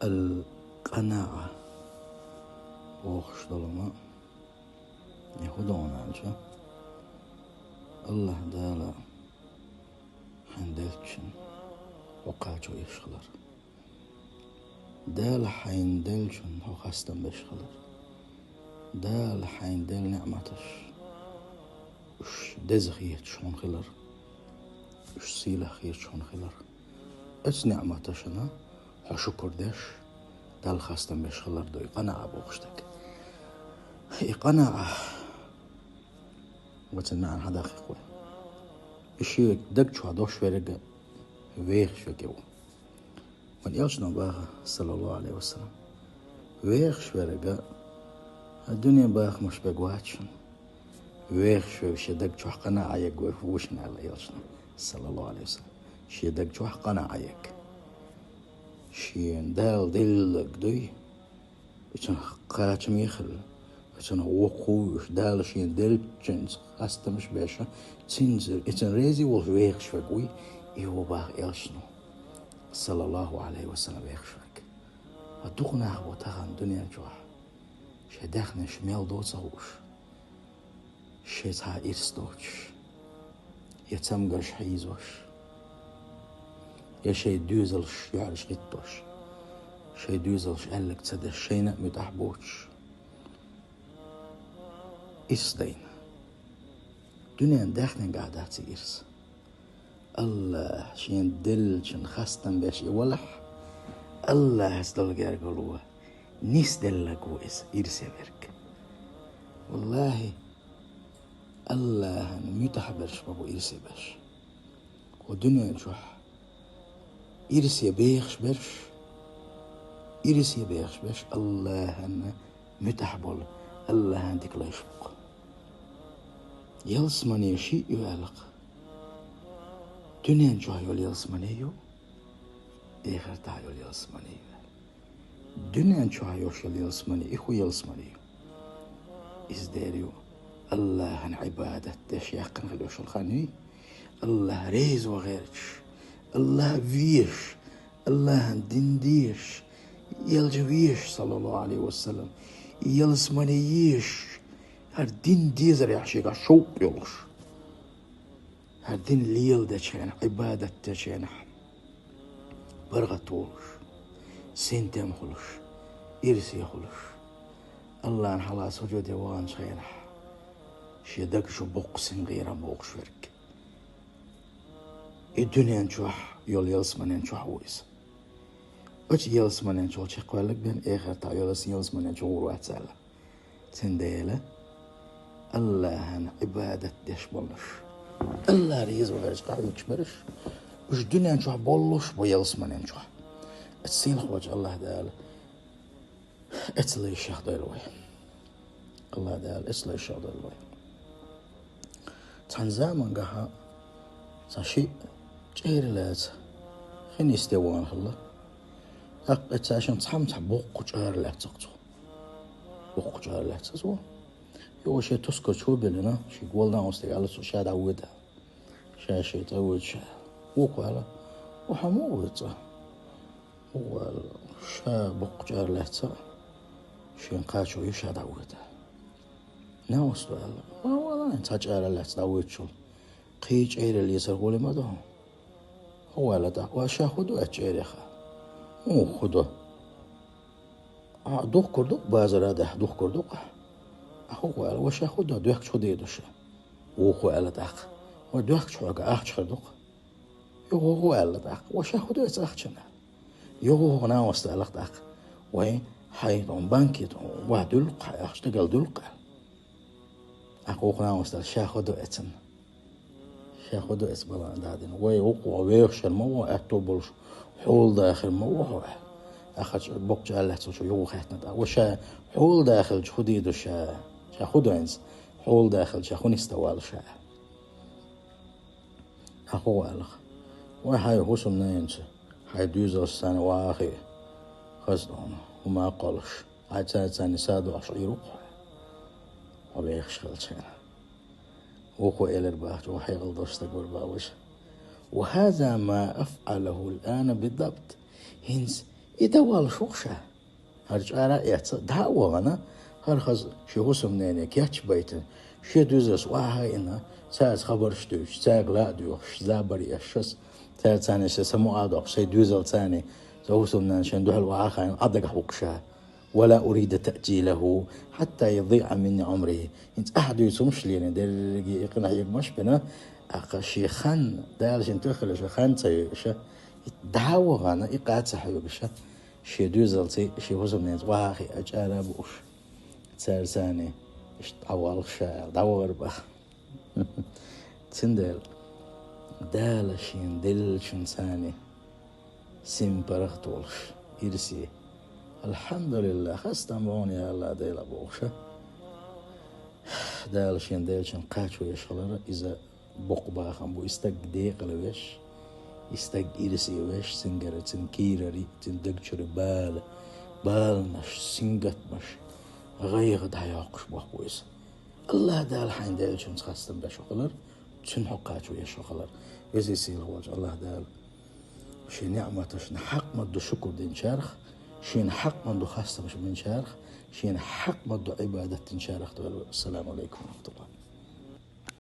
القناعة وخش ظلماء يهودون عنشا الله دالا حندلتشن وقاجو يشخلر دال حيندلشن هو خاستن بيشخلر دال حيندل نعمتش وش دزخيت شون خلر وش سيلة خيت شون خلر اتس نعمتشنا حشكر دش دال خاستن بيشخلر دوي قناعة بوخشتك هي قناعة وتنمع هذا خيقوي الشيء دق شو هذا شويرق ويخ شو كيو من يلشنا باخ صلى الله عليه وسلم ويخ شويرق الدنيا باخ مش بقواتشن ويخ شو دق شو قناعة يقوي فوشنا على يلشنا صلى الله عليه وسلم شي دق شو قناعة يك شي دال دلق دوي وشن قاتم يخل وشن وقوش دال شي دل جنس خاستمش بيشا تنزل اتن ريزي والويخ شوي يهو باخ يلشنو صلى الله عليه وسلم ويخ شوك ودوغنا هو تاغن دنيا جوح شي داخنا شميل دوتاوش شي تا إرستوش يتمغش حيزوش يا شي دوزلش يعرش غيتوش شي دوزلش قالك تدش شي نأمي تحبوش إسدين دنيا داخنا قاعدات إرس الله شين دل شن خاستن باش يولح الله هستل قالوا نيس دلك وإس إرس يبرك والله الله ميتحبرش بابو إرس باش ودنيا شوح إرس يبيخش برش إرس يبيخش باش الله متحبول الله عندك لا يشبق يلسمني يشيء يعلق دنيا شوح يول يلسمنيو إخر تعيول يلسمنيو دنيا شوح يوشل يلسمني إخو يلسمنيو إزداريو الله عن عبادة تشيقن غلوش الخاني الله ريز وغيرش الله فيش الله عن دنديش يلجويش صلى الله عليه وسلم يلسمنيش هر دين ديزر يحشيقا شوق يولش هر دين ليل دشين عبادة دشين برغة طولش سنتم خلش إرسي خلش الله نحلا سجود وان شينح شيدك شو بوقسن غير بوقش فرق الدنيا نشوح يول يلسمن نشوح ويس أج يلسمن نشوح شقوالك بين آخر تا يلسمن نشوح وروات سالة تنديلة الله هن عبادة دش بولش الله ريز وغيرش قاعد يشمرش وش الدنيا نشوح بولش ويلسمن نشوح اتسين خوج الله دال اتلي الشيخ دلوي الله دال اتلي الشيخ دلوي تنزامن قها تشي جيرلات خين يستوان الله أقت عشان تحمت بوق جيرلات تقطو بوق جيرلات تزو يو شي تسكر شو بلنا شي قولنا استقال سو شاد عوده شي تعود شا وقاله وحموته هو شا بوق جيرلات شي نقاشو يشاد عوده ناوستو الله والله انت جيرلات تعود شو قيج عير اللي يسرقوا ما ده هو لا ده واشا خدو اتشيرخا مو خدو دوخ كردو بازار ده دوخ كردو هو واشا خدو دوخ شو ديدوش وهو لا ده ودوخ شو اخ خردو هو لا ده واشا خدو اتخشنا هو انا واستلق ده وين حيطون بانكيت وادلق اشتغل دلق اخو انا واستل شاخدو اتن شاخدو اسبلا دادين وي وقوا ويخش المو اتوبلش حول داخل مو هو اخش بوك جالت شو يو خاتنا دا وشا حول داخل جديد وشا شاخدو انس حول داخل شاخون استوال شا اخو الخ وهاي هوسم نينس هاي دوزر سنه واخي خصدون وما قالش هاي ثاني سادو عشيرو وبيخش خلشنا وخو إلر باهت وحيغل دوشتك بالباوش وهذا ما أفعله الآن بالضبط هنس إذا والشوخشة هرج أنا دعوة أنا هرخز شهوس منينك ياتش بيتن شو دوزس واه إنا ساز خبر شتوش ساق لا دوش زابري أشس تال ثاني سمو عادق سي دوزل ثاني زوس منان شندوه الواخين أدق حقشة ولا أريد تأجيله حتى يضيع مني عمره إنت أحد يسمش لي درجي يقنع يقمش بنا أقشيخان دال شنتوخل شيخان تيشة دعوة أنا إقعد سحيوبشة شي دوزلتي شي وزمنيت واخي أجالا بوش تسارساني إش تعوال شاعر دعوة غربخ تندل دال شين دل شنساني سيمبرخ تولش إرسي الحمد لله خستم يا الله ديلا بوشة دال شين دل شن قاتشو يشغلر إذا بقبا خمبو استق ديق لوش استق إرسي وش سنجرة تنكيرري تندقشر بال مش سنجت مش غير دعياقش بوحويس الله دال حين دال شن خستم بشغلر شن حقاتشو يشغلر إذا سيل وجه الله دال شي نعمة شن حق مدو شكر دين شارخ شين حق مدو خاصة مش من شارخ شين حق مدو عبادة شارخ. السلام عليكم ورحمة الله.